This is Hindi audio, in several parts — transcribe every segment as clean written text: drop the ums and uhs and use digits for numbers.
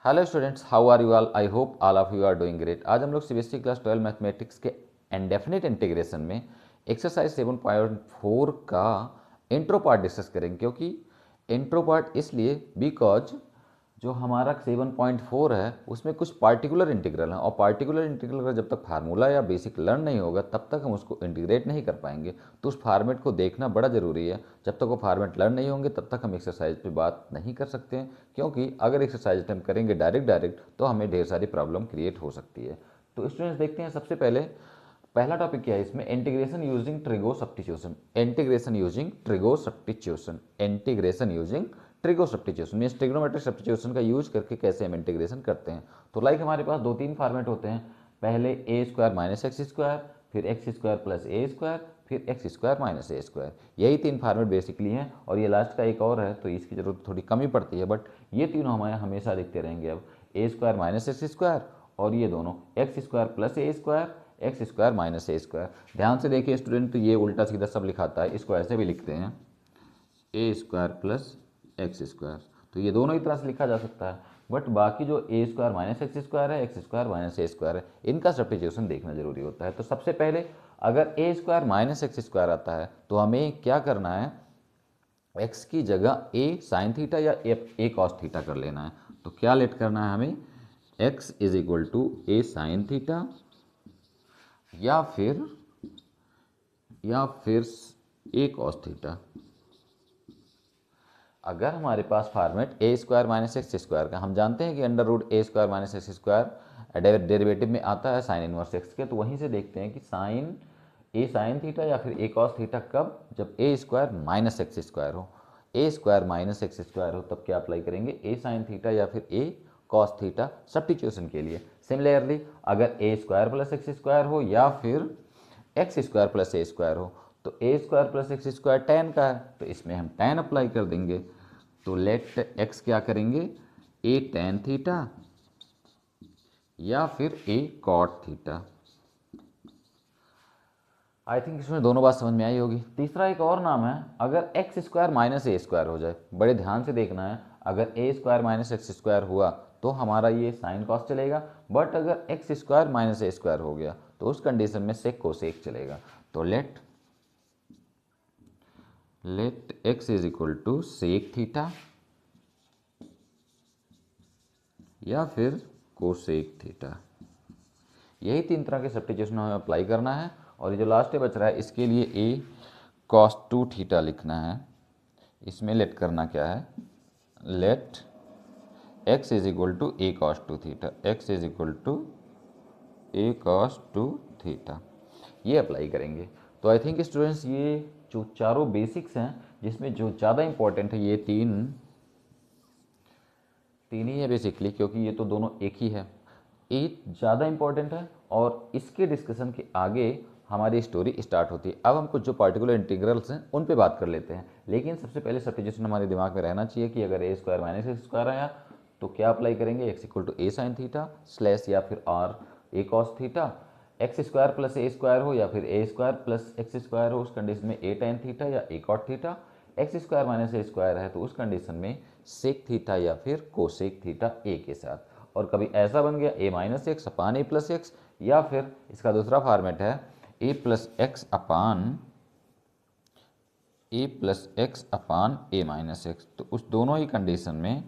Hello students, how are you all? I hope all of you are doing great. आज हम लोग सीबीएसई क्लास 12 मैथमेटिक्स के इंडेफिनिट इंटीग्रेशन में एक्सरसाइज 7.4 का इंट्रो पार्ट डिस्कस करेंगे। क्योंकि इंट्रो पार्ट इसलिए बिकॉज जो हमारा 7.4 है उसमें कुछ पार्टिकुलर इंटीग्रल हैं, और पार्टिकुलर इंटीग्रल का जब तक फार्मूला या बेसिक लर्न नहीं होगा तब तक हम उसको इंटीग्रेट नहीं कर पाएंगे। तो उस फार्मेट को देखना बड़ा ज़रूरी है। जब तक वो फार्मेट लर्न नहीं होंगे तब तक हम एक्सरसाइज पे बात नहीं कर सकते हैं, क्योंकि अगर एक्सरसाइज हम करेंगे डायरेक्ट तो हमें ढेर सारी प्रॉब्लम क्रिएट हो सकती है। तो स्टूडेंट्स देखते हैं, सबसे पहले पहला टॉपिक क्या है इसमें, integration using trigo substitution. Integration using trigo substitution, integration using trigo substitution means trigonometric substitution का यूज करके कैसे हम इंटीग्रेशन करते हैं। तो लाइक हमारे पास दो तीन फॉर्मेट होते हैं, पहले ए स्क्वायर माइनस एक्स स्क्वायर, फिर x square plus a square, फिर x square minus a square. यही तीन फॉर्मेट बेसिकली हैं, और ये लास्ट का एक और है तो इसकी जरूरत थोड़ी कम ही पड़ती है, बट ये तीनों हमें हमेशा दिखते रहेंगे। अब ए स्क्वायर माइनस एक्स स्क्वायर और ये दोनों x square plus a square, x square minus a square. ध्यान से देखिए स्टूडेंट, तो ये उल्टा सीधा सब लिखाता है, इसको ऐसे भी लिखते हैं ए स्क्वायर प्लस एक्स स्क्वायर। तो ये दोनों ही तरह से लिखा जा सकता है, बट बाकी जो ए स्क्वायर माइनस एक्स स्क्वायर है, x square minus a square है, इनका सब्स्टिट्यूशन देखना जरूरी होता है। तो सबसे पहले अगर a square minus x square आता है तो हमें क्या करना है, एक्स की जगह ए साइन थीटा या ए कॉस थीटा कर लेना है। तो क्या लेट करना है हमें, x is equal to a sine theta या फिर ए कॉस थीटा। अगर हमारे पास format a square minus x square का, हम जानते हैं कि under root a square minus x square derivative में आता है साइन इनवर्स एक्स के, तो वहीं से देखते हैं कि साइन थीटा या फिर ए कॉस थीटा कब, जब ए स्क्वायर माइनस एक्स स्क्वायर हो। ए स्क्वायर माइनस एक्स स्क्वायर हो तब क्या अप्लाई करेंगे, ए साइन थीटा या फिर ए कॉस थीटा सब्स्टिट्यूशन के लिए। सिमिलरली अगर a square plus x square हो या फिर x square plus a square हो, तो a square plus x square tan का है तो इसमें हम tan अप्लाई कर देंगे। तो लेट एक्स क्या करेंगे, ए tan थीटा या फिर ए कॉट थीटा। आई थिंक इसमें दोनों बात समझ में आई होगी। तीसरा एक और नाम है, अगर x square minus a square हो जाए, बड़े ध्यान से देखना है, अगर a square minus x square हुआ तो हमारा ये साइन कॉस चलेगा, बट अगर x square minus a square हो गया तो उस कंडीशन में सेक कोसेक चलेगा। तो let x is equal to sec theta या फिर कोसेक थीटा। यही तीन तरह के सब्स्टिट्यूशन हमें अप्लाई करना है, और ये जो लास्ट में बच रहा है इसके लिए ए कॉस 2 थीटा लिखना है। इसमें लेट करना क्या है, let x is equal to a cos 2 theta, x is equal to a cos 2 theta, ये अप्लाई करेंगे। तो आई थिंक स्टूडेंट्स ये जो चारों बेसिक्स हैं, जिसमें जो ज़्यादा इंपॉर्टेंट है ये तीन ही है बेसिकली, क्योंकि ये तो दोनों एक ही है, ये ज़्यादा इंपॉर्टेंट है, और इसके डिस्कशन के आगे हमारी स्टोरी स्टार्ट होती है। अब हम कुछ जो पार्टिकुलर इंटीग्रल्स हैं उन पे बात कर लेते हैं, लेकिन सबसे पहले सब्स्टिट्यूशन हमारे दिमाग में रहना चाहिए कि अगर a square minus x square आया तो क्या अप्लाई करेंगे, x equal to a sine theta slash या फिर or a cos theta. X square plus a square हो या फिर a square plus x square हो, उस कंडीशन में ए टेन थीटा या a cot theta. X square minus a square है तो उस कंडीशन में सेक थीटा या फिर कोसेक थीटा ए के साथ। और कभी ऐसा बन गया ए माइनस एक्स अपान ए प्लस एक्स, या फिर इसका दूसरा फॉर्मेट है ए प्लस एक्स अपान ए माइनस एक्स। तो उस दोनों ही कंडीशन में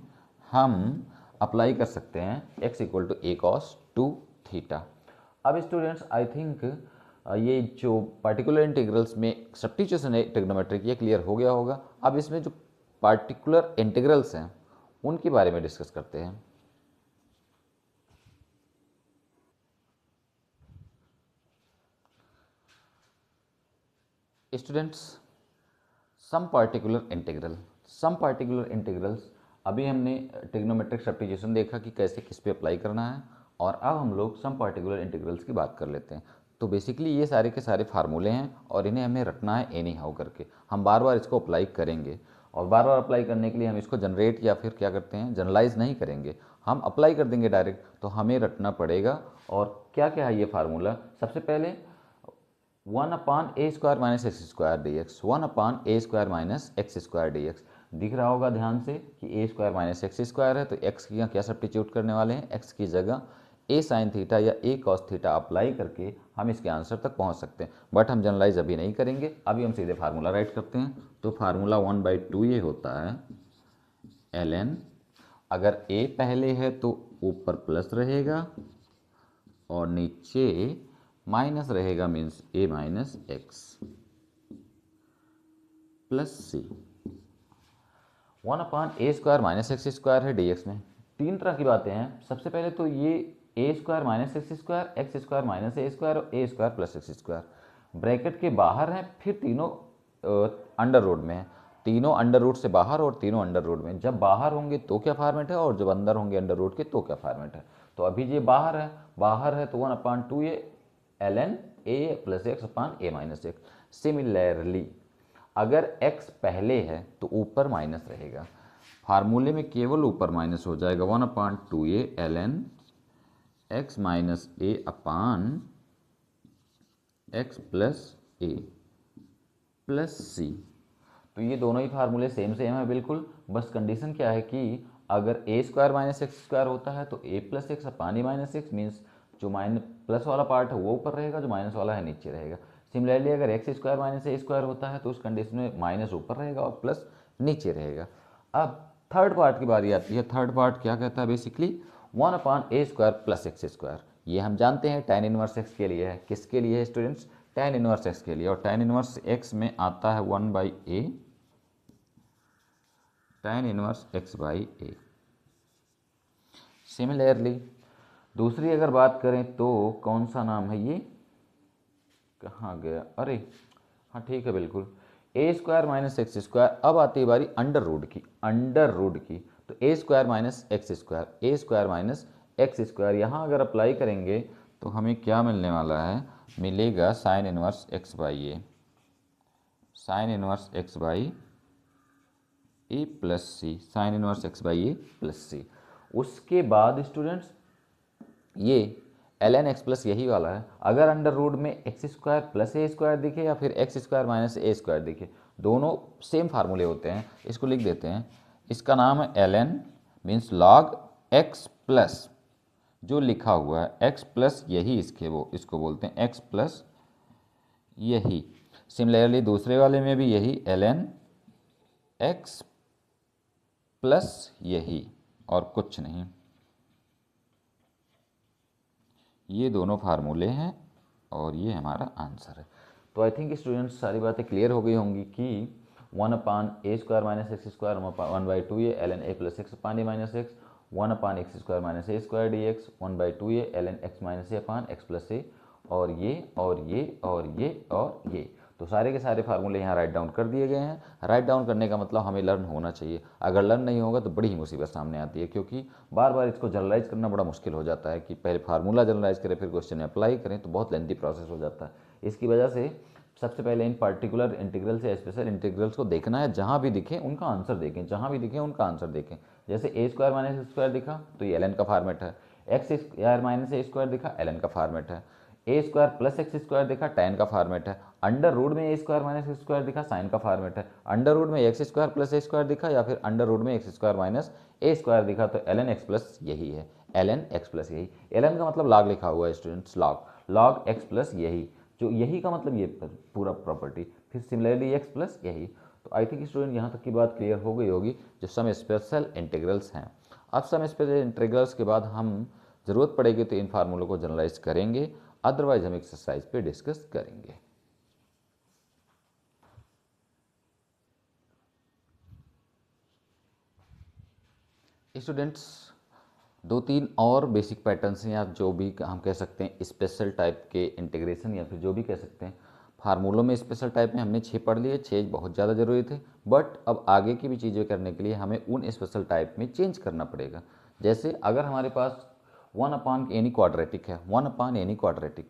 हम अप्लाई कर सकते हैं x equal to a cos 2 theta. अब स्टूडेंट्स आई थिंक ये जो पार्टिकुलर इंटीग्रल्स में सब्स्टिट्यूशन है ट्रिग्नोमेट्रिक, ये क्लियर हो गया होगा। अब इसमें जो पार्टिकुलर इंटीग्रल्स हैं उनके बारे में डिस्कस करते हैं। स्टूडेंट्स सम पार्टिकुलर इंटीग्रल्स, अभी हमने ट्रिग्नोमेट्रिक सब्स्टिट्यूशन देखा कि कैसे किस पे अप्लाई करना है, और अब हम लोग सम पार्टिकुलर इंटीग्रल्स की बात कर लेते हैं। तो बेसिकली ये सारे के सारे फार्मूले हैं और इन्हें हमें रटना है एनी हाउ करके। हम बार बार इसको अप्लाई करेंगे, और बार बार अप्लाई करने के लिए हम इसको जनरेट या फिर क्या करते हैं, जनरलाइज नहीं करेंगे, हम अप्लाई कर देंगे डायरेक्ट। तो हमें रटना पड़ेगा। और क्या क्या है ये फार्मूला, सबसे पहले 1 upon a square minus x square d x, 1 upon a square minus x square d x. दिख रहा होगा ध्यान से कि a square minus x square है, तो एक्स की यहाँ क्या सब्स्टिट्यूट करने वाले हैं, एक्स की जगह ए साइन थीटा या ए कॉस थीटा अप्लाई करके हम इसके आंसर तक पहुँच सकते हैं। बट हम जनरलाइज अभी नहीं करेंगे, अभी हम सीधे फार्मूला राइट करते हैं। तो फार्मूला 1/2 ये होता है ln, अगर a पहले है तो ऊपर प्लस रहेगा और नीचे माइनस रहेगा, means a minus x plus c. 1/a square minus x square है dx में। तीन तरह की बातें हैं। सबसे पहले तो ये a square minus x square minus a square और a square plus x square bracket के बाहर हैं, फिर तीनों अंडर रूट में है। तीनों अंडर रूट से बाहर और तीनों अंडर रूट में। जब बाहर होंगे तो क्या फॉर्मेट है और जब अंदर होंगे अंडर रूट के तो क्या फॉर्मेट है। तो अभी ये बाहर है तो 1/2 ये ln a plus x upon A minus x. Similarly अगर x पहले है तो ऊपर माइनस रहेगा, फार्मूले में केवल ऊपर माइनस हो जाएगा। 1/2 ये ln x माइनस ए अपान एक्स प्लस ए प्लस सी। तो ये दोनों ही फार्मूले सेम है बिल्कुल। बस कंडीशन क्या है कि अगर a square minus x square होता है तो a plus x upon A minus x, means जो माइनस प्लस वाला पार्ट है वो ऊपर रहेगा, जो माइनस वाला है नीचे रहेगा। सिमिलरली अगर x square minus a square होता है तो उस कंडीशन में माइनस ऊपर रहेगा और प्लस नीचे रहेगा। अब थर्ड पार्ट की बारी आती है। थर्ड पार्ट क्या कहता है, basically 1/a square plus x square. ये हम जानते हैं tan इनवर्स एक्स के लिए है। किसके लिए है स्टूडेंट्स, tan इनवर्स एक्स के लिए। और tan इनवर्स एक्स में आता है 1/a tan inverse x by A. Similarly दूसरी अगर बात करें तो कौन सा नाम है ये, कहाँ गया, अरे हाँ ठीक है बिल्कुल, a square minus x square. अब आती है बारी अंडर रूट की। तो a square minus x square minus x square, यहाँ अगर अप्लाई करेंगे तो हमें क्या मिलने वाला है, मिलेगा sine inverse x by a, sine inverse x by a plus c, sine inverse x by a plus c. उसके बाद स्टूडेंट्स ये ln x प्लस यही वाला है। अगर अंडर रूट में x square plus a square दिखे या फिर x square minus a square दिखे, दोनों सेम फार्मूले होते हैं। इसको लिख देते हैं, इसका नाम है ln means log x plus जो लिखा हुआ है x प्लस यही, इसको बोलते हैं x प्लस यही। सिमिलरली दूसरे वाले में भी यही ln x प्लस यही और कुछ नहीं। ये दोनों फार्मूले हैं और ये हमारा आंसर है। तो आई थिंक स्टूडेंट्स सारी बातें क्लियर हो गई होंगी कि 1/a square minus x square 1/2 ये ln a plus x upon A minus x, 1/x square minus a square d x, 1/2 ये ln x माइनस ए अपान एक्स प्लस ए, और ये और ये और ये और ये। तो सारे के सारे फार्मूले यहाँ राइट डाउन कर दिए गए हैं। राइट डाउन करने का मतलब हमें लर्न होना चाहिए। अगर लर्न नहीं होगा तो बड़ी ही मुसीबत सामने आती है, क्योंकि बार बार इसको जनरलाइज करना बड़ा मुश्किल हो जाता है कि पहले फार्मूला जनरलाइज करें फिर क्वेश्चन में अप्लाई करें, तो बहुत लेंथी प्रोसेस हो जाता है। इसकी वजह से सबसे पहले इन पर्टिकुलर इंटीग्रल से स्पेशल इंटीग्रल्स को देखना है, जहाँ भी दिखे उनका आंसर देखें, जहाँ भी दिखे उनका आंसर देखें। जैसे ए स्क्वायर माइनस एक्स स्क्वायर दिखा तो ये ln का फॉर्मेट है, x square minus a square दिखा ln का फॉर्मेट है, ए स्क्वायर प्लस एक्स स्क्वायर दिखा tan का फॉर्मेट है, अंडर रूट में ए स्क्वायर माइनस एक्स स्क्वायर दिखा साइन का फॉर्मेट है, अंडर रूट में x square plus a square दिखा या फिर अंडर रूट में x square minus a square दिखा तो ln x प्लस यही है, ln x प्लस यही। ln का मतलब log लिखा हुआ है स्टूडेंट्स, log x प्लस यही, जो यही का मतलब ये पूरा प्रॉपर्टी, फिर सिमिलरली x प्लस यही। तो आई थिंक स्टूडेंट यहाँ तक की बात क्लियर हो गई होगी जो सम स्पेशल इंटीग्रल्स हैं। अब सम स्पेशल इंटीग्रल्स के बाद हम ज़रूरत पड़ेगी तो इन फार्मूलों को जनरलाइज करेंगे, अदरवाइज हम एक्सरसाइज पे डिस्कस करेंगे। स्टूडेंट्स 2-3 और बेसिक पैटर्न्स हैं, या जो भी हम कह सकते हैं स्पेशल टाइप के इंटीग्रेशन, या फिर जो भी कह सकते हैं फार्मूलों में स्पेशल टाइप में हमने 6 पढ़ लिए। 6 बहुत ज़्यादा ज़रूरी थे, बट अब आगे की भी चीज़ें करने के लिए हमें उन स्पेशल टाइप में चेंज करना पड़ेगा। जैसे अगर हमारे पास 1/any क्वाड्रेटिक है, 1/any क्वाड्रेटिक,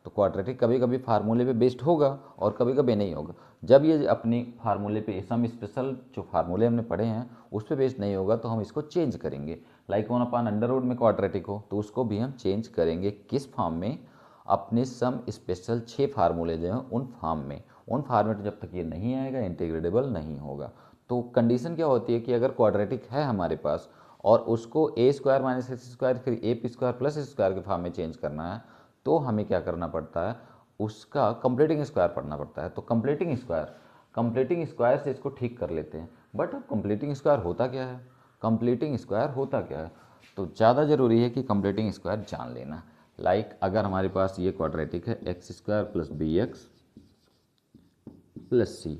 तो क्वाड्रेटिक कभी कभी फार्मूले पे बेस्ड होगा और कभी कभी नहीं होगा। जब ये अपनी फार्मूले पे सम स्पेशल जो फार्मूले हमने पढ़े हैं उस पर बेस्ड नहीं होगा तो हम इसको चेंज करेंगे। लाइक 1/√, में क्वाड्रेटिक हो तो उसको भी हम चेंज करेंगे। किस फॉर्म में, अपने सम स्पेशल 6 फार्मूले जो हैं उन फॉर्म में। उन फॉर्मेट में जब तक ये नहीं आएगा इंटीग्रेटेबल नहीं होगा। तो कंडीशन क्या होती है कि अगर क्वाड्रेटिक है हमारे पास और उसको ए स्क्वायर माइनस एक्स स्क्वायर फिर A P square plus x square के फॉर्म में चेंज करना है, तो हमें क्या करना पड़ता है, उसका कंप्लीटिंग स्क्वायर पढ़ना पड़ता है। तो कंप्लीटिंग स्क्वायर से इसको ठीक कर लेते हैं। बट अब कंप्लीटिंग स्क्वायर होता क्या है, कंप्लीटिंग स्क्वायर होता क्या है, तो ज़्यादा ज़रूरी है कि कंप्लीटिंग स्क्वायर जान लेना। अगर हमारे पास ये क्वाड्रेटिक है x square plus b x plus c,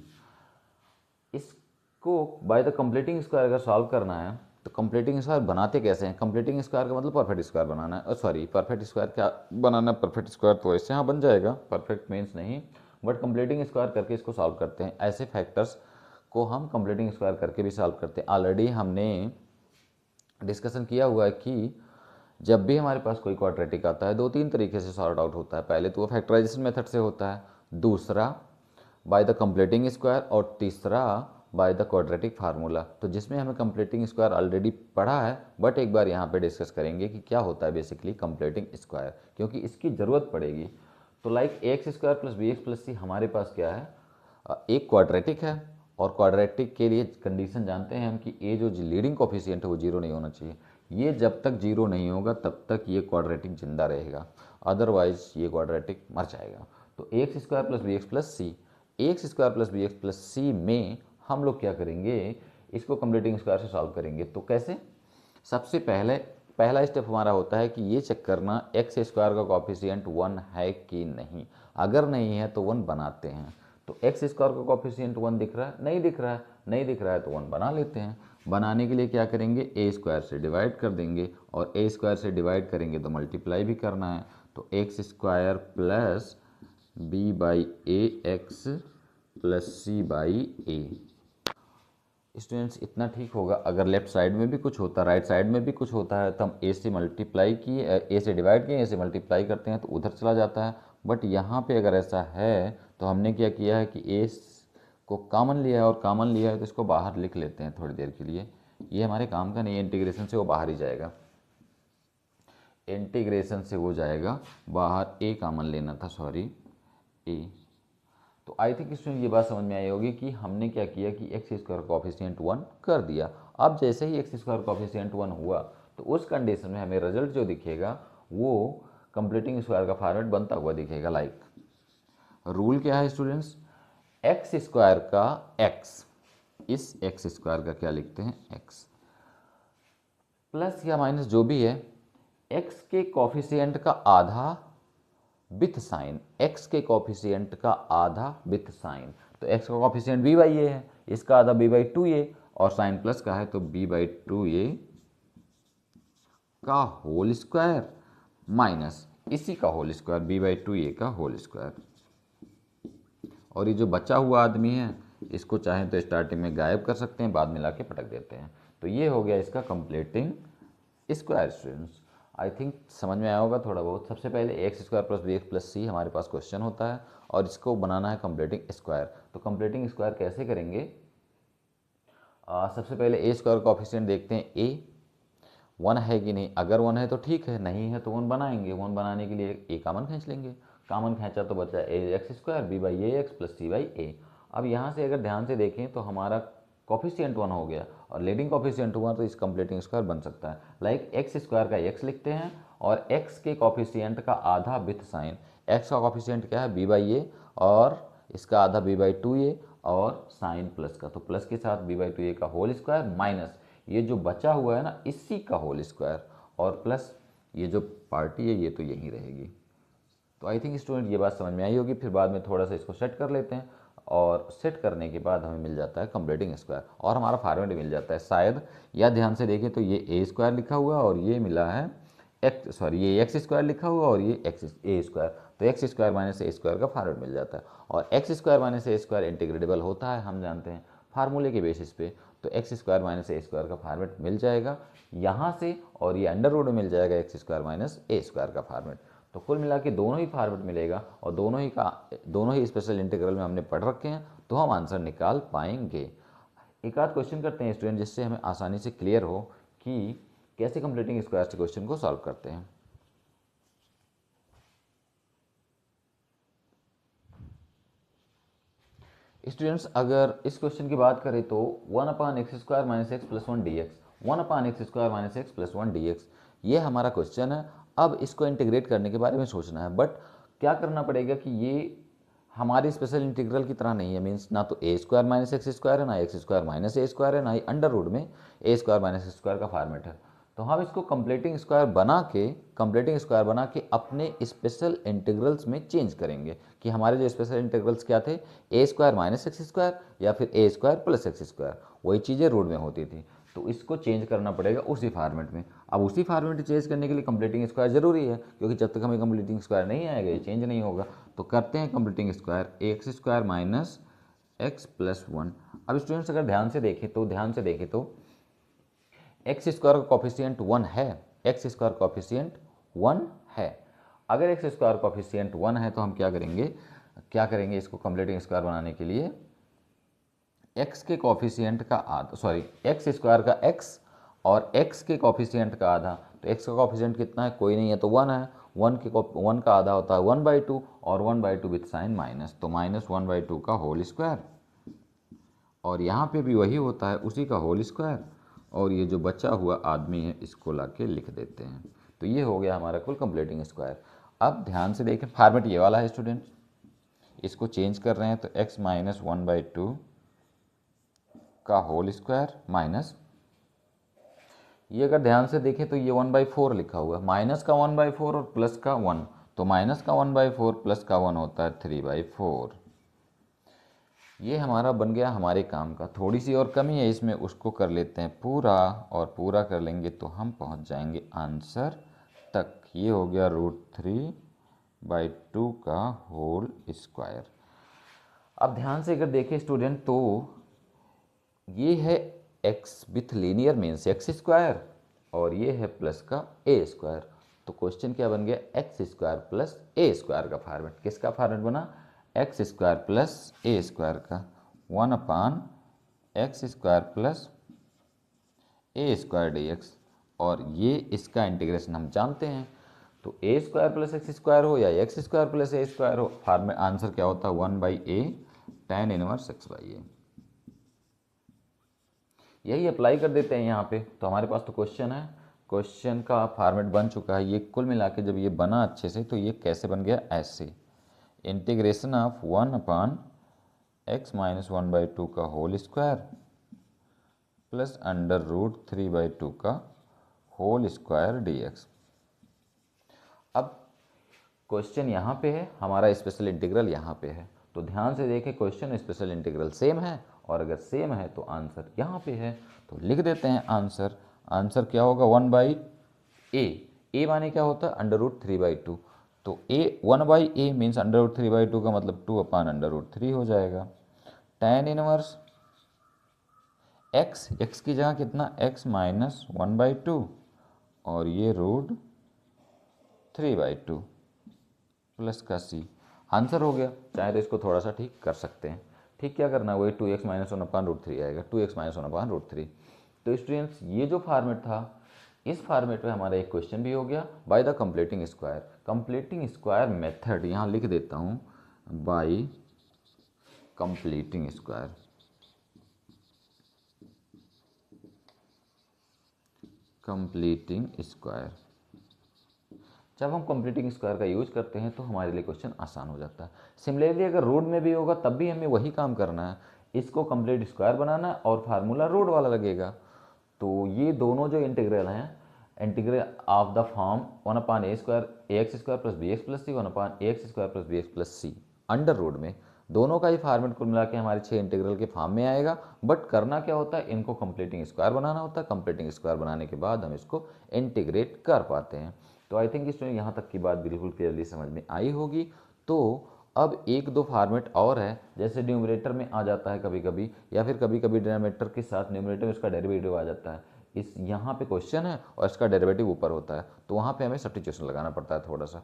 इसको बाय द कंप्लीटिंग स्क्वायर अगर सॉल्व करना है तो कंप्लीटिंग स्क्वायर बनाते कैसे हैं, कंप्लीटिंग स्क्वायर का मतलब परफेक्ट स्क्वायर बनाना है, सॉरी परफेक्ट स्क्वायर क्या बनाना है, परफेक्ट स्क्वायर तो ऐसे हाँ बन जाएगा, परफेक्ट मीन्स नहीं, बट कंप्लीटिंग स्क्वायर करके इसको सॉल्व करते हैं। ऐसे फैक्टर्स को हम कंप्लीटिंग स्क्वायर करके भी सॉल्व करते हैं। ऑलरेडी हमने डिस्कशन किया हुआ है कि जब भी हमारे पास कोई क्वाड्रेटिक आता है दो तीन तरीके से सॉर्ट आउट होता है। पहले तो वो फैक्टराइजेशन मेथड से होता है, दूसरा बाय द कंप्लीटिंग स्क्वायर और तीसरा बाय द क्वाड्रेटिक फार्मूला। तो जिसमें हमें कंप्लीटिंग स्क्वायर ऑलरेडी पढ़ा है, बट एक बार यहाँ पे डिस्कस करेंगे कि क्या होता है बेसिकली कंप्लीटिंग स्क्वायर, क्योंकि इसकी ज़रूरत पड़ेगी। तो x square plus b x plus c हमारे पास क्या है, एक क्वाड्रेटिक है और क्वाड्रेटिक के लिए कंडीशन जानते हैं हम कि ए जो लीडिंग कोफिशिएंट है वो जीरो नहीं होना चाहिए। ये जब तक जीरो नहीं होगा तब तक ये क्वाड्रेटिक जिंदा रहेगा, अदरवाइज ये क्वाड्रेटिक मर जाएगा। तो x square plus b x plus c, x square plus b x plus c में हम लोग क्या करेंगे, इसको कंप्लीटिंग स्क्वायर से सॉल्व करेंगे। तो कैसे, सबसे पहला स्टेप हमारा होता है कि ये चेक करना एक्स स्क्वायर का कॉफिशिएंट 1 है कि नहीं। अगर नहीं है तो 1 बनाते हैं। तो एक्स स्क्वायर का कॉफिशिएंट 1 दिख रहा है, नहीं दिख रहा है, नहीं दिख रहा है तो 1 बना लेते हैं। बनाने के लिए क्या करेंगे, ए स्क्वायर से डिवाइड कर देंगे, और ए स्क्वायर से डिवाइड करेंगे तो मल्टीप्लाई भी करना है। तो x square plus b by a x plus c by a. Students इतना ठीक होगा। अगर लेफ्ट साइड में भी कुछ होता, राइट साइड में भी कुछ होता है तो हम ए से मल्टीप्लाई किए, ए से डिवाइड किए, ए से मल्टीप्लाई करते हैं तो उधर चला जाता है। बट यहाँ पे अगर ऐसा है तो हमने क्या किया है कि ए को कॉमन लिया है, और कॉमन लिया है तो इसको बाहर लिख लेते हैं थोड़ी देर के लिए। ये हमारे काम का नहीं है, इंटीग्रेशन से वो बाहर ही जाएगा, इंटीग्रेशन से वो जाएगा बाहर। ए कॉमन लेना था, सॉरी ए। तो आई थिंक स्टूडेंट ये बात समझ में आई होगी कि हमने क्या किया कि एक्स स्क्वायर कॉफिशिएंट 1 कर दिया। अब जैसे ही एक्स स्क्वायर कॉफिशिएंट 1 हुआ तो उस कंडीशन में हमें रिजल्ट जो दिखेगा वो कंप्लीटिंग स्क्वायर का फॉर्मेट बनता हुआ दिखेगा। रूल क्या है स्टूडेंट्स, एक्स स्क्वायर का एक्स, इस एक्स स्क्वायर का क्या लिखते हैं एक्स, प्लस या माइनस जो भी है, एक्स के कॉफिशिएंट का आधा विथ साइन, एक्स के कॉफिशिएंट का आधा विथ साइन। तो एक्स का कॉफिशिएंट बी बाई ए है, इसका आधा बी बाई टू ए, और साइन प्लस का है तो बी बाई टू ए का होल स्क्वायर माइनस इसी का whole square, b by two a का होल स्क्वायर। और ये जो बचा हुआ आदमी है इसको चाहें तो स्टार्टिंग में गायब कर सकते हैं, बाद में ला के पटक देते हैं। तो ये हो गया इसका completing square. Students I think समझ में आया होगा थोड़ा बहुत। सबसे पहले x square plus b x plus c हमारे पास क्वेश्चन होता है और इसको बनाना है कंप्लीटिंग स्क्वायर। तो कंप्लीटिंग स्क्वायर कैसे करेंगे, सबसे पहले ए स्क्वायर कॉफिशिएंट देखते हैं, ए 1 है कि नहीं। अगर 1 है तो ठीक है, नहीं है तो 1 बनाएंगे। 1 बनाने के लिए ए कॉमन खींच लेंगे, कॉमन खींचा तो बचा a x square b by a x plus c by a. अब यहाँ से अगर ध्यान से देखें तो हमारा कॉफिशिएंट 1 हो गया और लीडिंग कॉफिशिएंट हुआ तो इस कंप्लीटिंग स्क्वायर बन सकता है। एक्स स्क्वायर का एक्स लिखते हैं और एक्स के कॉफिशिएंट का आधा विथ साइन। एक्स का कॉफिशिएंट क्या है बी बाई ए, और इसका आधा बी बाई टू ए, और साइन प्लस का, तो प्लस के साथ बी बाई टू ए का होल स्क्वायर माइनस ये जो बचा हुआ है ना इसी का होल स्क्वायर, और प्लस ये जो पार्टी है ये तो यहीं रहेगी। तो आई थिंक स्टूडेंट ये बात समझ में आई होगी। फिर बाद में थोड़ा सा इसको सेट कर लेते हैं और सेट करने के बाद हमें मिल जाता है कंप्लीटिंग स्क्वायर और हमारा फॉर्मेट मिल जाता है शायद, या ध्यान से देखें तो ये ए स्क्वायर लिखा हुआ और ये मिला है ये एक्स स्क्वायर लिखा हुआ और ये एक्स ए स्क्वायर। तो x square minus a square का फॉर्मेट मिल जाता है, और x square minus a square इंटीग्रेटेबल होता है, हम जानते हैं फार्मूले के बेसिस पे। तो x square minus a square का फॉर्मेट मिल जाएगा यहाँ से, और ये अंडर रूट में मिल जाएगा x square minus a square का फॉर्मेट। तो कुल मिला के दोनों ही फॉर्मेट मिलेगा और दोनों ही स्पेशल इंटीग्रल में हमने पढ़ रखे हैं, तो हम आंसर निकाल पाएंगे। एक आध क्वेश्चन करते हैं स्टूडेंट जिससे हमें आसानी से क्लियर हो कि कैसे कंप्लीटिंग स्क्वायर से क्वेश्चन को सॉल्व करते हैं। स्टूडेंट्स अगर इस क्वेश्चन की बात करें तो 1/x² - x + 1 dx, 1/x² - x + 1 dx ये हमारा क्वेश्चन है। अब इसको इंटीग्रेट करने के बारे में सोचना है, बट क्या करना पड़ेगा कि ये हमारी स्पेशल इंटीग्रल की तरह नहीं है, मीन्स ना तो a² - x² है, ना x² - a² है, ना ही अंडर रूट में a² - x² का फॉर्मेट है। तो हम इसको कंप्लीटिंग स्क्वायर बना के अपने स्पेशल इंटीग्रल्स में चेंज करेंगे कि हमारे जो स्पेशल इंटीग्रल्स क्या थे, a² - x² या फिर a² + x², वही चीज़ें रूट में होती थी। तो इसको चेंज करना पड़ेगा उसी फॉर्मेट में। अब उसी फॉर्मेट में चेंज करने के लिए कंप्लीटिंग स्क्वायर जरूरी है, क्योंकि जब तक हमें कंप्लीटिंग स्क्वायर नहीं आएगा ये चेंज नहीं होगा। तो करते हैं कंप्लीटिंग स्क्वायर, x² - x + 1। अब स्टूडेंट्स अगर ध्यान से देखें तो x² का कॉफिशिएंट 1 है, x² कॉफिशिएंट 1 है। अगर x² कॉफिशिएंट 1 है तो हम क्या करेंगे इसको कंप्लीटिंग स्क्वायर बनाने के लिए, x के कॉफिशिएंट का आधा, x² का x और x के कॉफिशिएंट का आधा। तो x का कॉफिशिएंट कितना है, कोई नहीं है तो 1 है, 1 का आधा होता है 1/2 और 1/2 विथ साइन माइनस, तो -1/2 का होल स्क्वायर, और यहाँ पे भी वही होता है उसी का होल स्क्वायर, और ये जो बचा हुआ आदमी है इसको ला के लिख देते हैं। तो ये हो गया हमारा कुल कंप्लीटिंग स्क्वायर। अब ध्यान से देखें, फॉर्मेट ये वाला है स्टूडेंट, इसको चेंज कर रहे हैं तो x - 1/2 का होल स्क्वायर माइनस, ये अगर ध्यान से देखें तो ये 1/4 लिखा हुआ है, माइनस का 1/4 और प्लस का 1, तो माइनस का 1/4 प्लस का 1 होता है 3/4। ये हमारा बन गया हमारे काम का। थोड़ी सी और कमी है इसमें, उसको कर लेते हैं पूरा, और पूरा कर लेंगे तो हम पहुंच जाएंगे आंसर तक। ये हो गया √3/2 का होल स्क्वायर। अब ध्यान से अगर देखें स्टूडेंट तो ये है x with linear means x², और ये है प्लस का a²। तो क्वेश्चन क्या बन गया, x² + a² का फॉर्मेट। किसका फॉर्मेट बना, x² + a² का, 1/x² + a² dx, और ये इसका इंटीग्रेशन हम जानते हैं। तो a² + x² हो या x² + a² हो, फॉर्मेट आंसर क्या होता है, 1/a tan 1x/a। यही अप्लाई कर देते हैं यहाँ पे। तो हमारे पास तो क्वेश्चन है, क्वेश्चन का फॉर्मेट बन चुका है। ये कुल मिला के जब ये बना अच्छे से तो ये कैसे बन गया, ऐसे, इंटीग्रेशन ऑफ 1/x - 1/2 का होल स्क्वायर प्लस √3/2 का होल स्क्वायर dx। अब क्वेश्चन यहाँ पे है, हमारा स्पेशल इंटीग्रल यहाँ पे है। तो ध्यान से देखें, क्वेश्चन स्पेशल इंटीग्रल सेम है, और अगर सेम है तो आंसर यहाँ पे है। तो लिख देते हैं आंसर। आंसर क्या होगा, 1/a। a माने क्या होता है, √3/2। तो a 1/a मीन्स √3/2 का मतलब 2/√3 हो जाएगा। tan 1 x की जगह कितना, x - 1/2 और ये √3/2 प्लस का c। आंसर हो गया। चाहे तो इसको थोड़ा सा ठीक कर सकते हैं। ठीक क्या करना है, वही 2x - 1/√3 आएगा, 2x - 1/√3। तो स्टूडेंट्स ये जो फॉर्मेट था, इस फॉर्मेट में हमारा एक क्वेश्चन भी हो गया bye the completing square. Completing square method यहाँ लिख देता हूँ, bye completing square. Completing square, जब हम कंप्लीटिंग स्क्वायर का यूज करते हैं तो हमारे लिए क्वेश्चन आसान हो जाता है। सिमिलरली अगर रोड में भी होगा तब भी हमें वही काम करना है, इसको कंप्लीट स्क्वायर बनाना है और फार्मूला रोड वाला लगेगा। तो ये दोनों जो इंटीग्रल हैं, integral of the form 1/a² ax² + bx + c, 1/ax² + bx + c under road में, दोनों का ही फॉर्मेट कुल मिला के हमारे 6 इंटीग्रल के फॉर्म में आएगा। बट करना क्या होता है, इनको कंप्लीटिंग स्क्वायर बनाना होता है। कंप्लीटिंग स्क्वायर बनाने के बाद हम इसको इंटीग्रेट कर पाते हैं। तो आई थिंक स्टूडेंट यहाँ तक की बात बिल्कुल क्लियरली समझ में आई होगी। तो अब एक दो फॉर्मेट और है, जैसे न्यूमरेटर में आ जाता है कभी कभी, या फिर कभी कभी डिनोमिनेटर के साथ न्यूमरेटर में इसका डेरिवेटिव आ जाता है। इस यहाँ पे क्वेश्चन है और इसका डेरिवेटिव ऊपर होता है, तो वहाँ पे हमें सब्स्टिट्यूशन लगाना पड़ता है। थोड़ा सा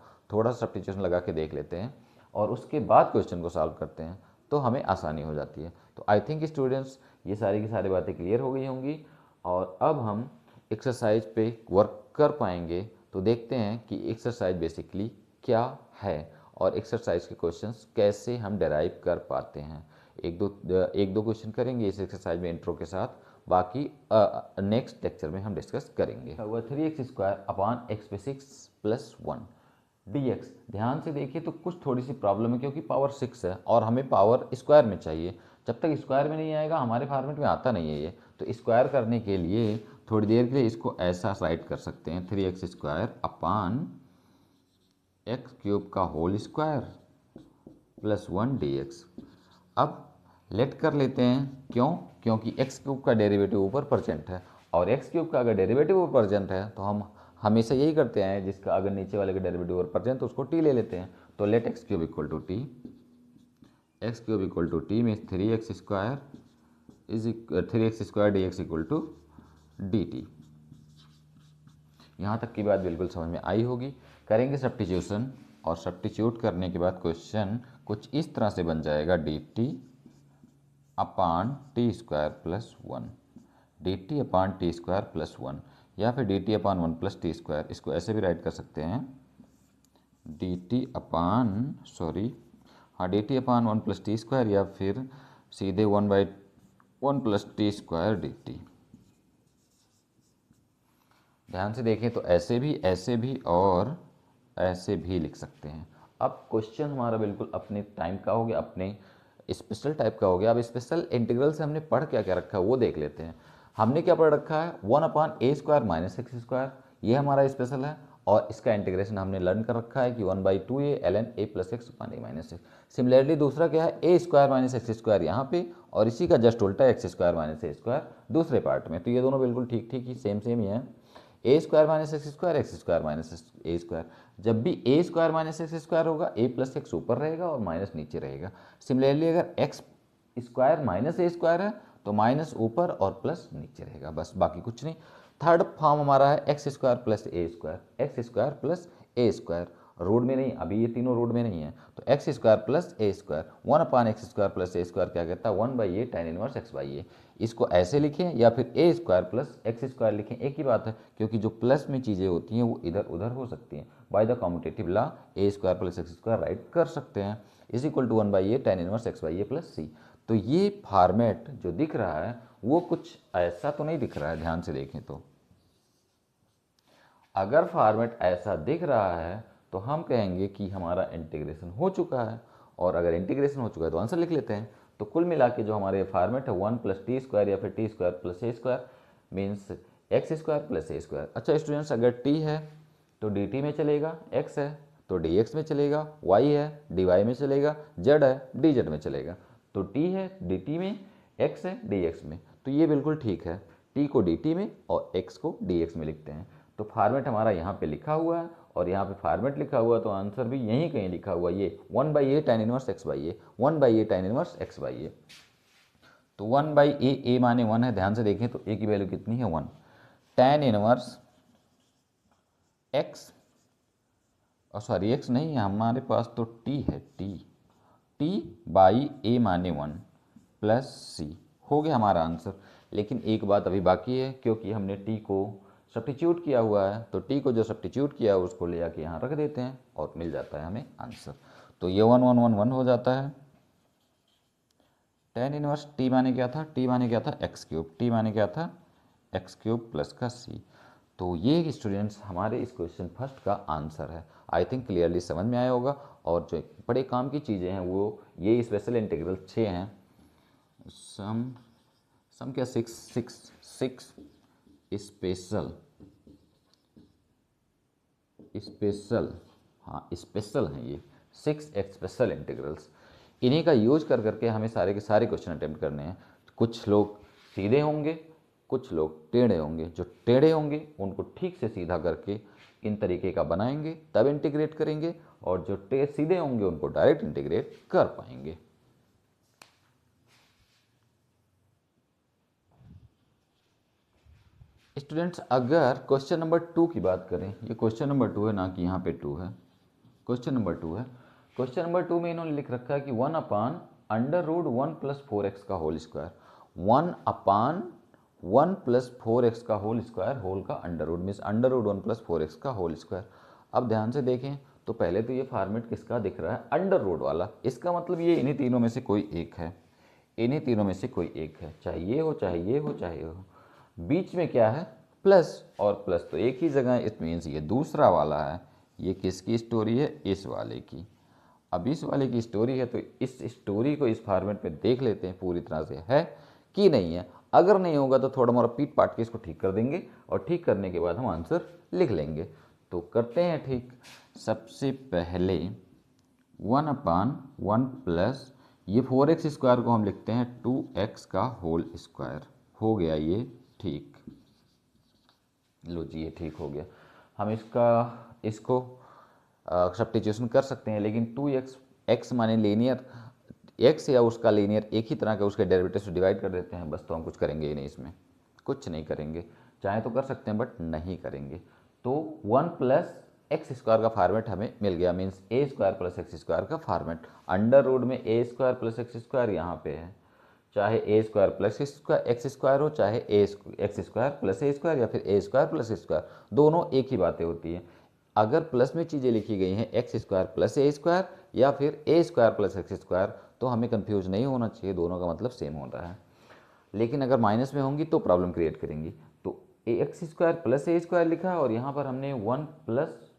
सब्स्टिट्यूशन लगा के देख लेते हैं और उसके बाद क्वेश्चन को सॉल्व करते हैं, तो हमें आसानी हो जाती है। तो आई थिंक स्टूडेंट्स ये सारी की सारी बातें क्लियर हो गई होंगी, और अब हम एक्सरसाइज पे वर्क कर पाएंगे। तो देखते हैं कि एक्सरसाइज बेसिकली क्या है और एक्सरसाइज के क्वेश्चंस कैसे हम डेराइव कर पाते हैं। एक दो क्वेश्चन करेंगे इस एक्सरसाइज में इंट्रो के साथ, बाकी नेक्स्ट लेक्चर में हम डिस्कस करेंगे। हुआ 3x² अपान x पे 6 + 1 dx। ध्यान से देखिए तो कुछ थोड़ी सी प्रॉब्लम है क्योंकि पावर 6 है और हमें पावर स्क्वायर में चाहिए। जब तक स्क्वायर में नहीं आएगा हमारे फॉर्मेट में आता नहीं है ये, तो स्क्वायर करने के लिए थोड़ी देर के लिए इसको ऐसा राइट कर सकते हैं 3x² अपान x³ का होल स्क्वायर + 1 dx। अब लेट कर लेते हैं, क्यों? क्योंकि x³ का डेरिवेटिव ऊपर परसेंट है और x³ का अगर डेरिवेटिव ऊपर परसेंट है तो हम हमेशा यही करते हैं, जिसका अगर नीचे वाले का डेरिवेटिव ऊपर परसेंट तो उसको t ले लेते हैं। तो late x³ = t, x³ = t में 3x² dx = dt। यहाँ तक की बात बिल्कुल समझ में आई होगी। करेंगे सब्स्टिट्यूशन और सब्स्टिट्यूट करने के बाद क्वेश्चन कुछ इस तरह से बन जाएगा dt अपान t² + 1, dt अपान t² + 1, या फिर dt अपान 1 + t²। इसको ऐसे भी राइट कर सकते हैं dt अपान 1 + t², या फिर सीधे 1/1 + t² dt। ध्यान से देखें तो ऐसे भी और ऐसे भी लिख सकते हैं। अब क्वेश्चन हमारा बिल्कुल अपने टाइम का हो गया, अपने स्पेशल टाइप का हो गया। अब स्पेशल इंटीग्रल से हमने पढ़ क्या क्या रखा है वो देख लेते हैं। हमने क्या पढ़ रखा है 1/a² - x², ये हमारा स्पेशल है और इसका इंटीग्रेशन हमने लर्न कर रखा है कि 1/2a ln a + x / -x। Similarly दूसरा क्या है a² - x² यहाँ पे, और इसी का जस्ट उल्टा x² - a² दूसरे पार्ट में। तो ये दोनों बिल्कुल ठीक ही सेम ही है। a² - x², x² - a²। जब भी a² - x² होगा a + x ऊपर रहेगा और माइनस नीचे रहेगा। सिमिलरली अगर x² - a² है तो माइनस ऊपर और प्लस नीचे रहेगा, बस बाकी कुछ नहीं। थर्ड फॉर्म हमारा है x² + a², x² + a²। Road में नहीं, अभी ये तीनों रोड में नहीं है, तो x² + a², 1/x² + a² क्या कहता है 1/a tan 1 x/a। इसको ऐसे लिखें या फिर a² + x² लिखें, एक ही बात है, क्योंकि जो प्लस में चीज़ें होती हैं वो इधर उधर हो सकती हैं। By the commutative law a² + x² right कर सकते हैं = 1/a tan 1 x/a + c। तो ये फॉर्मेट जो दिख रहा है वो कुछ ऐसा तो नहीं दिख रहा है, ध्यान से देखें तो। अगर फॉर्मेट ऐसा दिख रहा है तो हम कहेंगे कि हमारा इंटीग्रेशन हो चुका है, और अगर इंटीग्रेशन हो चुका है तो आंसर लिख लेते हैं। तो कुल मिला के जो हमारे फॉर्मेट है 1 + t² या फिर t² + a² means x² + a²। अच्छा स्टूडेंट्स, अगर t है तो dt में चलेगा, x है तो dx में चलेगा, y है dy में चलेगा, z है dz में चलेगा। तो t है dt में, x है dx में, तो ये बिल्कुल ठीक है। t को dt में और x को dx में लिखते हैं। तो फॉर्मेट हमारा यहाँ पे लिखा हुआ है और यहाँ पे फॉर्मेट लिखा हुआ है, तो आंसर भी यहीं कहीं लिखा हुआ है, ये 1/a tan 1 x/a, 1/a tan 1 x/a। तो 1/a, a माने 1 है, ध्यान से देखें तो a की वैल्यू कितनी है 1, tan 1 x, और सॉरी x नहीं है हमारे पास, तो t है, t/a माने 1 + c हो गया हमारा आंसर। लेकिन एक बात अभी बाकी है, क्योंकि हमने t को सब्स्टिट्यूट किया हुआ है, तो t को जो सब्स्टिट्यूट किया है उसको ले आके यहाँ रख देते हैं और मिल जाता है हमें आंसर। तो ये 1 1 1 1 हो जाता है। tan 1 t माने क्या था, t माने क्या था x³, t माने क्या था x³ + का c। तो ये स्टूडेंट्स हमारे इस क्वेश्चन फर्स्ट का आंसर है। आई थिंक क्लियरली समझ में आया होगा। और जो बड़े काम की चीज़ें हैं वो ये स्पेशल इंटीग्रल 6 हैं, सम क्या 6 स्पेशल, हाँ स्पेशल हैं ये 6 स्पेशल इंटीग्रल्स। इन्हीं का यूज कर करके हमें सारे के सारे क्वेश्चन अटेम्प्ट करने हैं। कुछ लोग सीधे होंगे, कुछ लोग टेढ़े होंगे। जो टेढ़े होंगे उनको ठीक से सीधा करके इन तरीके का बनाएंगे तब इंटीग्रेट करेंगे, और जो सीधे होंगे उनको डायरेक्ट इंटीग्रेट कर पाएंगे। स्टूडेंट्स, अगर क्वेश्चन नंबर 2 की बात करें, ये क्वेश्चन नंबर 2 है, ना कि यहाँ पे 2 है, क्वेश्चन नंबर 2 है। क्वेश्चन नंबर 2 में इन्होंने लिख रखा है कि 1/√1 + 4x का होल स्क्वायर, 1/1 + 4x का होल स्क्वायर होल का अंडर रूट मीन्स √1 + 4x का होल स्क्वायर। अब ध्यान से देखें तो पहले तो ये फॉर्मेट किसका दिख रहा है, अंडर रूट वाला। इसका मतलब ये इन्हीं तीनों में से कोई एक है। इन्हीं तीनों में से कोई एक है, चाहे ये हो चाहे ये हो चाहे ये हो। बीच में क्या है, प्लस, और प्लस तो एक ही जगह है, इट मीन्स ये दूसरा वाला है। ये किसकी स्टोरी है, इस वाले की। अब इस वाले की स्टोरी है तो इस स्टोरी को इस फॉर्मेट में देख लेते हैं पूरी तरह से है कि नहीं है। अगर नहीं होगा तो थोड़ा मोड़ा पीट पाट के इसको ठीक कर देंगे और ठीक करने के बाद हम आंसर लिख लेंगे। तो करते हैं ठीक। सबसे पहले 1/1 प्लस ये 4x स्क्वायर को हम लिखते हैं 2x का होल स्क्वायर। हो गया ये ठीक। लो जी, ये ठीक हो गया। हम इसको सब्स्टिट्यूशन कर सकते हैं, लेकिन 2x, x माने लीनियर, x या उसका लीनियर एक ही तरह का, उसके डेरिवेटिव से डिवाइड कर देते हैं बस। तो हम कुछ करेंगे ही नहीं, इसमें कुछ नहीं करेंगे। चाहे तो कर सकते हैं बट नहीं करेंगे। तो 1 प्लस एक्स स्क्वायर का फॉर्मेट हमें मिल गया, मीन्स ए स्क्वायर प्लस एक्स स्क्वायर का फॉर्मेट। अंडर रूट में ए स्क्वायर प्लस एक्स स्क्वायर यहाँ पे है, चाहे ए स्क्वायर प्लस एक्स स्क्वायर हो, चाहे x square plus a square, या फिर ए स्क्वायर प्लस स्क्वायर, दोनों एक ही बातें होती हैं। अगर प्लस में चीज़ें लिखी गई हैं x square plus a square या फिर a square plus x square, तो हमें कंफ्यूज नहीं होना चाहिए, दोनों का मतलब सेम होता है। लेकिन अगर माइनस में होंगी तो प्रॉब्लम क्रिएट करेंगी। तो x square plus a square लिखा है और यहाँ पर हमने 1 प्लस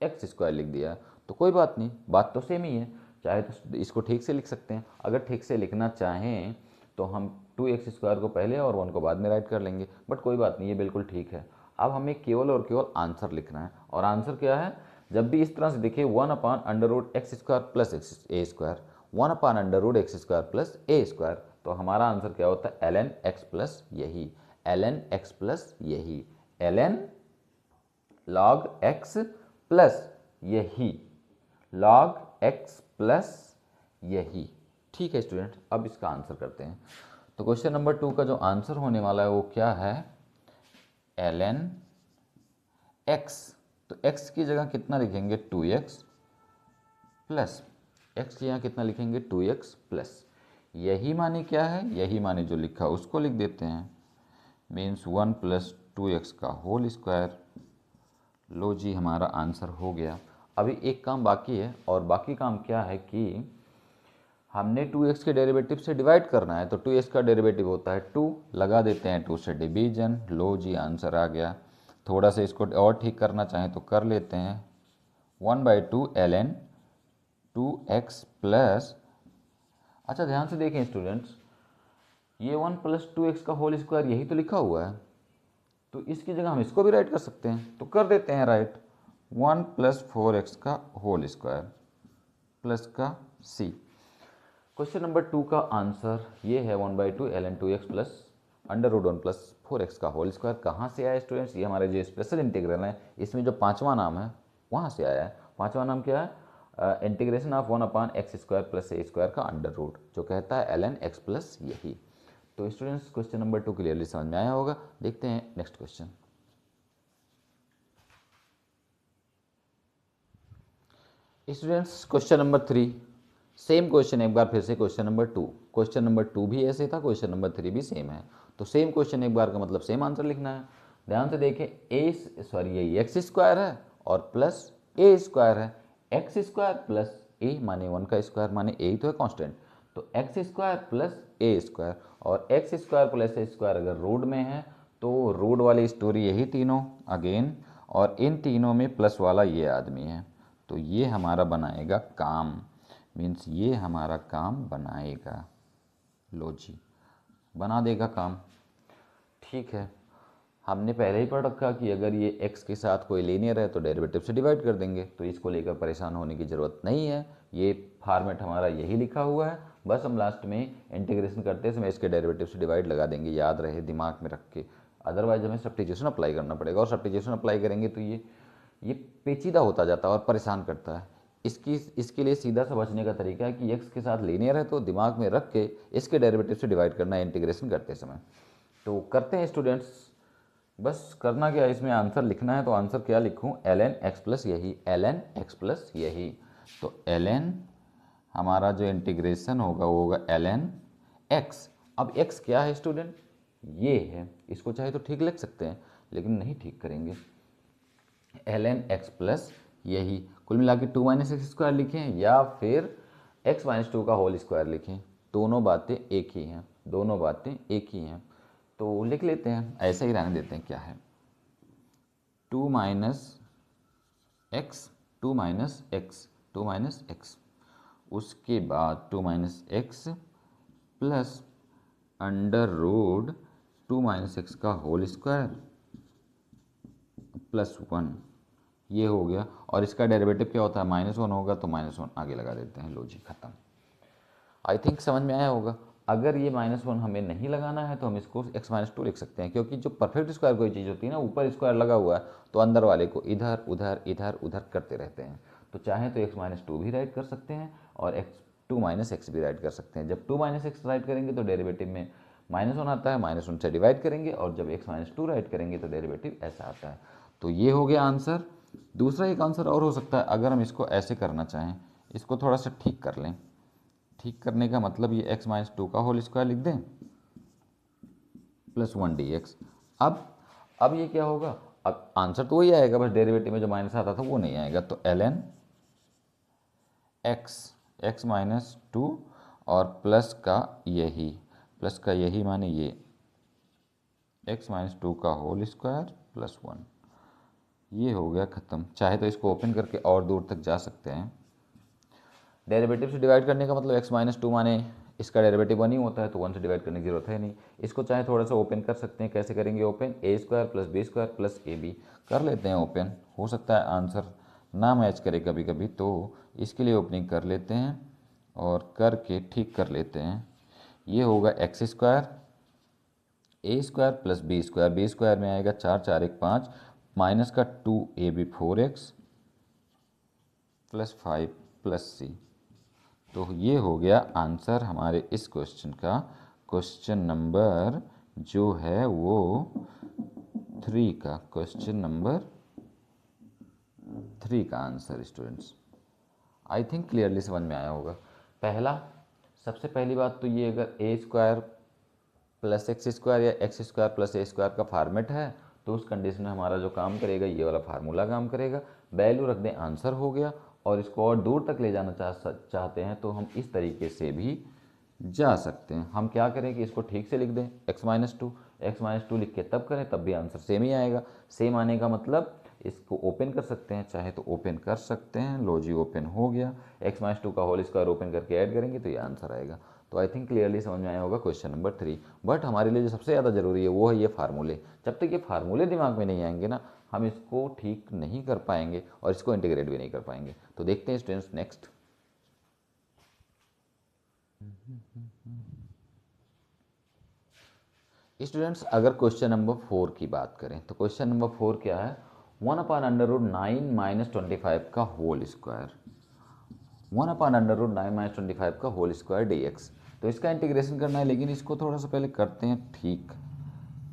एक्स स्क्वायर लिख दिया, तो कोई बात नहीं, बात तो सेम ही है। चाहे तो इसको ठीक से लिख सकते हैं, अगर ठीक से लिखना चाहें तो हम 2x स्क्वायर को पहले और 1 को बाद में राइट कर लेंगे, बट कोई बात नहीं, ये बिल्कुल ठीक है। अब हमें केवल और केवल आंसर लिखना है, और आंसर क्या है, जब भी इस तरह से दिखे 1/√x square plus a square, 1/√x square plus a square, तो हमारा आंसर क्या होता है, ln x प्लस यही, ln x प्लस यही, ln log x प्लस यही, log x प्लस यही। ठीक है स्टूडेंट, अब इसका आंसर करते हैं। तो क्वेश्चन नंबर 2 का जो आंसर होने वाला है वो क्या है, ln x। तो x की जगह कितना लिखेंगे, 2x प्लस, x की यहाँ कितना लिखेंगे, 2x प्लस यही माने क्या है, यही माने जो लिखा उसको लिख देते हैं, मीन्स 1 प्लस 2x का होल स्क्वायर। लो जी, हमारा आंसर हो गया। अभी एक काम बाकी है, और बाकी काम क्या है कि हमने 2x के डेरिवेटिव से डिवाइड करना है। तो 2x का डेरिवेटिव होता है 2, लगा देते हैं 2 से डिवीजन। लो जी, आंसर आ गया। थोड़ा सा इसको और ठीक करना चाहें तो कर लेते हैं, 1/2 ln 2x प्लस, अच्छा ध्यान से देखें स्टूडेंट्स, ये 1 प्लस 2x का होल स्क्वायर यही तो लिखा हुआ है, तो इसकी जगह हम इसको भी राइट कर सकते हैं, तो कर देते हैं राइट, 1 प्लस 4x का होल स्क्वायर प्लस का c। क्वेश्चन नंबर 2 का आंसर ये है 1/2 ln 2x plus √1 plus 4x का होल स्क्वायर। कहाँ से आया स्टूडेंट्स, ये हमारे जो स्पेशल इंटीग्रल है इसमें जो पांचवा नाम है वहाँ से आया है। पांचवा नाम क्या है, integration of 1/x square plus a square का अंडर रूट, जो कहता है ln x प्लस यही। तो स्टूडेंट्स क्वेश्चन नंबर 2 क्लियरली समझ में आया होगा। देखते हैं next question. Students question number 3, same question एक बार फिर से, क्वेश्चन नंबर 2। क्वेश्चन नंबर 2 भी ऐसे था, क्वेश्चन नंबर 3 भी सेम है, तो सेम क्वेश्चन एक बार का मतलब सेम आंसर लिखना है। ध्यान से देखें, ये एक्स स्क्वायर है और प्लस ए स्क्वायर है। एक्स स्क्वायर प्लस ए माने 1 का स्क्वायर, माने ए ही तो है कांस्टेंट, तो x square plus a square, और x square plus a square अगर रूट में है तो रूट वाली स्टोरी यही तीनों अगेन, और इन तीनों में प्लस वाला ये आदमी है, तो ये हमारा बनाएगा काम, मीन्स ये हमारा काम बनाएगा। लो जी, बना देगा काम। ठीक है, हमने पहले ही पढ़ रखा कि अगर ये x के साथ कोई लीनियर है तो डेरिवेटिव से डिवाइड कर देंगे, तो इसको लेकर परेशान होने की ज़रूरत नहीं है। ये फॉर्मेट हमारा यही लिखा हुआ है, बस हम लास्ट में इंटीग्रेशन करते समय इसके डेरिवेटिव से डिवाइड लगा देंगे, याद रहे दिमाग में रख के। अदरवाइज हमें सब्स्टिट्यूशन अप्लाई करना पड़ेगा, और सब्स्टिट्यूशन अप्लाई करेंगे तो ये पेचीदा होता जाता है और परेशान करता है। इसके लिए सीधा सा बचने का तरीका है कि x के साथ लीनियर है तो दिमाग में रख के इसके डेरिवेटिव से डिवाइड करना है इंटीग्रेशन करते समय। तो करते हैं स्टूडेंट्स, बस करना क्या है, इसमें आंसर लिखना है। तो आंसर क्या लिखूं, ln x प्लस यही, ln x प्लस यही। तो ln हमारा जो इंटीग्रेशन होगा वो होगा ln x। अब x क्या है स्टूडेंट, ये है, इसको चाहे तो ठीक लिख सकते हैं लेकिन नहीं ठीक करेंगे, ln x प्लस यही। कुल मिला के 2 - x स्क्वायर लिखें या फिर x - 2 का होल स्क्वायर लिखें, दोनों बातें एक ही हैं, दोनों बातें एक ही हैं। तो लिख लेते हैं, ऐसे ही रहने देते हैं। क्या है 2 minus x, 2 minus x, 2 minus x, उसके बाद 2 minus x plus under root 2 minus x का होल स्क्वायर प्लस 1, ये हो गया। और इसका डेरिवेटिव क्या होता है, -1 होगा तो -1 आगे लगा देते हैं। लो जी खत्म। आई थिंक समझ में आया होगा। अगर ये -1 हमें नहीं लगाना है तो हम इसको x-2 लिख सकते हैं, क्योंकि जो परफेक्ट स्क्वायर कोई चीज़ होती है ना, ऊपर स्क्वायर लगा हुआ है तो अंदर वाले को इधर उधर इधर उधर करते रहते हैं। तो चाहे तो x-2 भी राइट कर सकते हैं और x भी राइट कर सकते हैं। जब 2 x राइट करेंगे तो डेरिवेटिव में -1 आता है, -1 से डिवाइड करेंगे, और जब x-2 राइट करेंगे तो डेरिवेटिव ऐसा आता है। तो ये हो गया आंसर। दूसरा एक आंसर और हो सकता है, अगर हम इसको ऐसे करना चाहें, इसको थोड़ा सा ठीक कर लें। ठीक करने का मतलब ये x-2 का होल स्क्वायर लिख दें प्लस 1 dx। अब ये क्या होगा, अब आंसर तो वही आएगा, बस डेरिवेटिव में जो माइनस आता था वो नहीं आएगा। तो ln x-2 और प्लस का यही माने ये x-2 का होल स्क्वायर प्लस 1, ये हो गया ख़त्म। चाहे तो इसको ओपन करके और दूर तक जा सकते हैं। डेरिवेटिव से डिवाइड करने का मतलब x-2 माने इसका डेरिवेटिव 1 ही होता है, तो 1 से डिवाइड करने की जरूरत है नहीं। इसको चाहे थोड़ा सा ओपन कर सकते हैं। कैसे करेंगे open, a² plus b² plus ab कर लेते हैं ओपन। हो सकता है आंसर ना मैच करे कभी कभी, तो इसके लिए ओपनिंग कर लेते हैं और करके ठीक कर लेते हैं। ये होगा x² a² प्लस b² में आएगा 4 4 1 5 माइनस का 2ab 4x plus 5 plus c। तो ये हो गया आंसर हमारे इस क्वेश्चन का। क्वेश्चन नंबर जो है वो 3 का, क्वेश्चन नंबर 3 का answer students. I think clearly समझ में आया होगा। सबसे पहली बात तो ये, अगर a² प्लस x² या x² प्लस a² का फॉर्मेट है तो उस कंडीशन में हमारा जो काम करेगा ये वाला फार्मूला काम करेगा। वैल्यू रख दें, आंसर हो गया। और इसको और दूर तक ले जाना चाहते हैं तो हम इस तरीके से भी जा सकते हैं। हम क्या करें कि इसको ठीक से लिख दें, x-2 लिख के तब करें, तब भी आंसर सेम ही आएगा। सेम आने का मतलब इसको ओपन कर सकते हैं, चाहे तो ओपन कर सकते हैं। लो जी ओपन हो गया। x-2 का होल स्क्वायर ओपन करके ऐड करेंगे तो ये आंसर आएगा। तो आई थिंक क्लियरली समझ में आया होगा क्वेश्चन नंबर 3। बट हमारे लिए जो सबसे ज़्यादा ज़रूरी है वो है ये फार्मूले। जब तक ये फार्मूले दिमाग में नहीं आएंगे ना, हम इसको ठीक नहीं कर पाएंगे और इसको इंटीग्रेट भी नहीं कर पाएंगे। तो देखते हैं स्टूडेंट्स नेक्स्ट। स्टूडेंट्स अगर क्वेश्चन नंबर 4 की बात करें तो क्वेश्चन नंबर 4 क्या है, 1/√9 माइनस 25 का होल स्क्वायर, 1/√9 माइनस 25 का होल स्क्वायर dx। तो इसका इंटीग्रेशन करना है, लेकिन इसको थोड़ा सा पहले करते हैं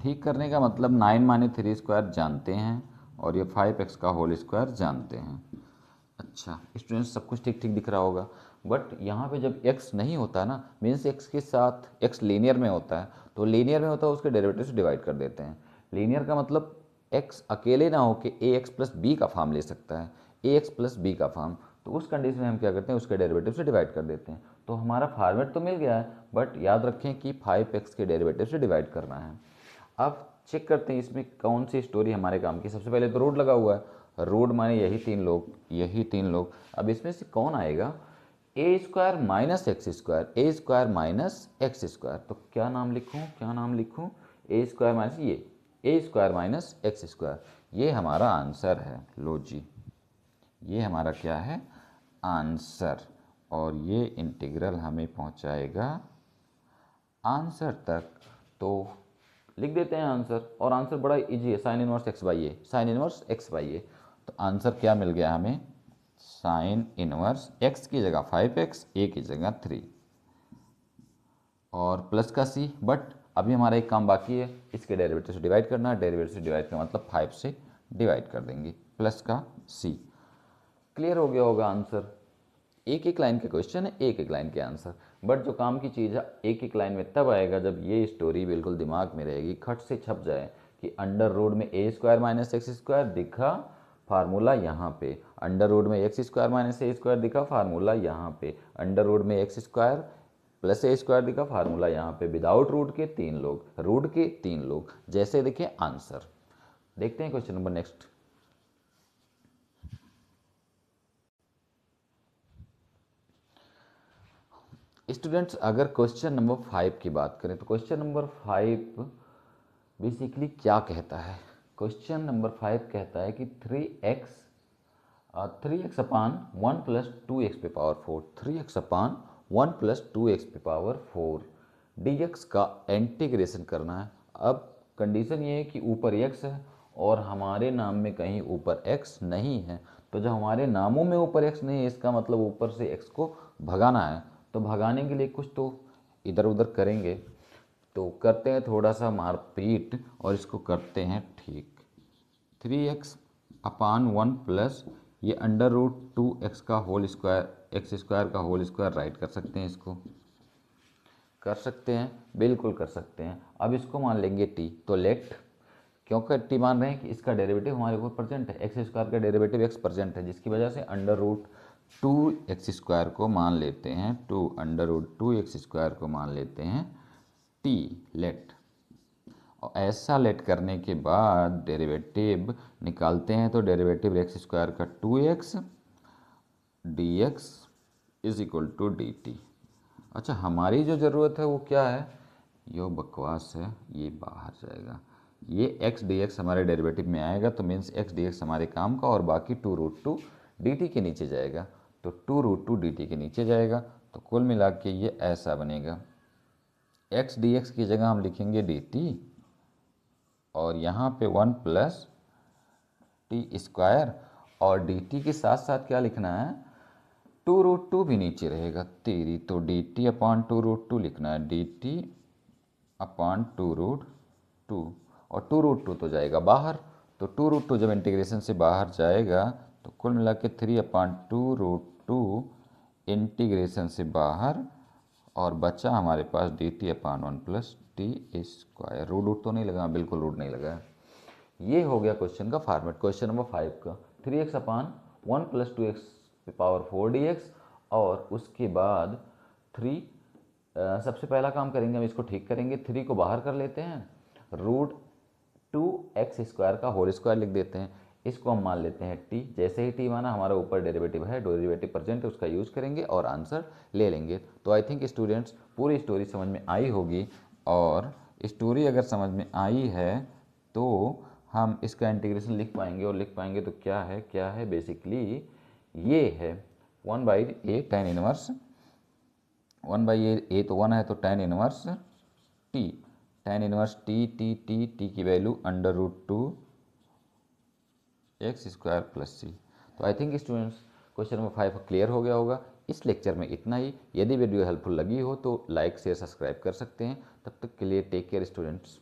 ठीक करने का मतलब 9 माने 3² जानते हैं और ये 5x का होल स्क्वायर जानते हैं। अच्छा स्टूडेंट्स सब कुछ ठीक ठीक दिख रहा होगा। बट यहाँ पे जब x नहीं होता ना, मीन्स x के साथ x लीनियर में होता है, तो लीनियर में होता है उसके डेरिवेटिव से डिवाइड कर देते हैं। लीनियर का मतलब x अकेले ना हो के ax प्लस b का फॉर्म ले सकता है, ax प्लस b का फॉर्म। तो उस कंडीशन में हम क्या करते हैं, उसके डेरिवेटिव से डिवाइड कर देते हैं। तो हमारा फॉर्मेट तो मिल गया है, बट याद रखें कि 5x के डेरिवेटिव से डिवाइड करना है। अब चेक करते हैं इसमें कौन सी स्टोरी हमारे काम की। सबसे पहले तो रूट लगा हुआ है, रूट माने यही तीन लोग। अब इसमें से कौन आएगा, a² माइनस x², तो क्या नाम लिखूं, a² minus a² minus x², ये हमारा आंसर है। लो जी ये हमारा क्या है, आंसर। और ये इंटीग्रल हमें पहुंचाएगा आंसर तक। तो लिख देते हैं आंसर, और आंसर बड़ा इजी है, साइन इनवर्स x बाई ए। तो आंसर क्या मिल गया हमें, साइन इनवर्स x की जगह 5x, a की जगह 3 और प्लस का c। बट अभी हमारा एक काम बाकी है, इसके डेरिवेटिव से डिवाइड करना है। डेरिवेटिव से डिवाइड का मतलब 5 से डिवाइड कर देंगे, प्लस का c। क्लियर हो गया होगा आंसर। एक लाइन के क्वेश्चन है, एक लाइन के आंसर। बट जो काम की चीज़ है एक लाइन में तब आएगा जब ये स्टोरी बिल्कुल दिमाग में रहेगी, खट से छप जाए कि अंडर रूट में a² माइनस x² दिखा, फार्मूला यहाँ पे। अंडर रूट में x² माइनस a² दिखा, फार्मूला यहाँ पे। अंडर रूट में x² प्लस ए स्क्वायर का फार्मूला यहाँ पे विदाउट रूट के 3 लोग, रूट के 3 लोग, जैसे देखिए आंसर। देखते हैं क्वेश्चन नंबर नेक्स्ट। स्टूडेंट्स अगर क्वेश्चन नंबर 5 की बात करें तो क्वेश्चन नंबर 5 बेसिकली क्या कहता है। क्वेश्चन नंबर 5 कहता है कि 3x अपान 1 प्लस 2x पे पावर 4, 3x अपान 1 प्लस 2x पे पावर 4 dx का इंटीग्रेशन करना है। अब कंडीशन ये है कि ऊपर x है और हमारे नाम में कहीं ऊपर x नहीं है, तो जब हमारे नामों में ऊपर x नहीं है इसका मतलब ऊपर से x को भगाना है। तो भगाने के लिए कुछ तो इधर उधर करेंगे, तो करते हैं थोड़ा सा मारपीट और इसको करते हैं ठीक। 3x अपान 1 प्लस ये अंडर रूट 2x का होल स्क्वायर, एक्स स्क्वायर का होल स्क्वायर राइट कर सकते हैं, इसको कर सकते हैं, बिल्कुल कर सकते हैं। अब इसको मान लेंगे t, तो लेट, क्योंकि t मान रहे हैं कि इसका डेरिवेटिव हमारे ऊपर प्रेजेंट है, एक्स स्क्वायर का डेरिवेटिव x प्रेजेंट है, जिसकी वजह से अंडर रूट 2x स्क्वायर को मान लेते हैं, अंडर रूट 2x स्क्वायर को मान लेते हैं t, लेट। और ऐसा लेट करने के बाद डेरिवेटिव निकालते हैं, तो डेरिवेटिव एक्स स्क्वायर का 2x dx is equal to d t. अच्छा, हमारी जो ज़रूरत है वो क्या है, ये बकवास है, ये बाहर जाएगा, ये x dx हमारे डेरिवेटिव में आएगा, तो मीन्स x dx हमारे काम का, और बाकी 2√2 dt के नीचे जाएगा, तो 2√2 dt के नीचे जाएगा, तो कुल मिला के ये ऐसा बनेगा। x dx की जगह हम लिखेंगे dt, और यहाँ पे 1 प्लस टी स्क्वायर, और dt के साथ साथ क्या लिखना है, 2√2 भी नीचे रहेगा तेरी, तो dt अपॉन 2√2 लिखना है, dt अपॉन 2√2, और 2√2 तो जाएगा बाहर, तो 2√2 जब इंटीग्रेशन से बाहर जाएगा तो कुल मिला के 3/2√2 इंटीग्रेशन से बाहर, और बचा हमारे पास dt upon 1 plus t square. Root तो नहीं लगा, बिल्कुल रूट नहीं लगा। ये हो गया क्वेश्चन का फॉर्मेट, क्वेश्चन नंबर 5 का। 3x अपान 1 प्लस 2x पावर 4 dx, और उसके बाद 3 सबसे पहला काम करेंगे हम इसको ठीक करेंगे, 3 को बाहर कर लेते हैं, रूट 2x स्क्वायर का होल स्क्वायर लिख देते हैं, इसको हम मान लेते हैं t। जैसे ही t माना हमारा ऊपर डेरिवेटिव है, डेरिवेटिव प्रेजेंट है, उसका यूज़ करेंगे और आंसर ले लेंगे। तो आई थिंक स्टूडेंट्स पूरी स्टोरी समझ में आई होगी, और स्टोरी अगर समझ में आई है तो हम इसका इंटीग्रेशन लिख पाएंगे, और लिख पाएंगे तो क्या है बेसिकली ये है 1/a tan इनवर्स, 1/a तो 1 है, तो tan inverse t, tan inverse t की value under root 2 x square plus c. तो I think students question number 5 clear हो गया होगा। इस लेक्चर में इतना ही। यदि वीडियो हेल्पफुल लगी हो तो लाइक शेयर सब्सक्राइब कर सकते हैं। तब तक के लिए टेक केयर स्टूडेंट्स।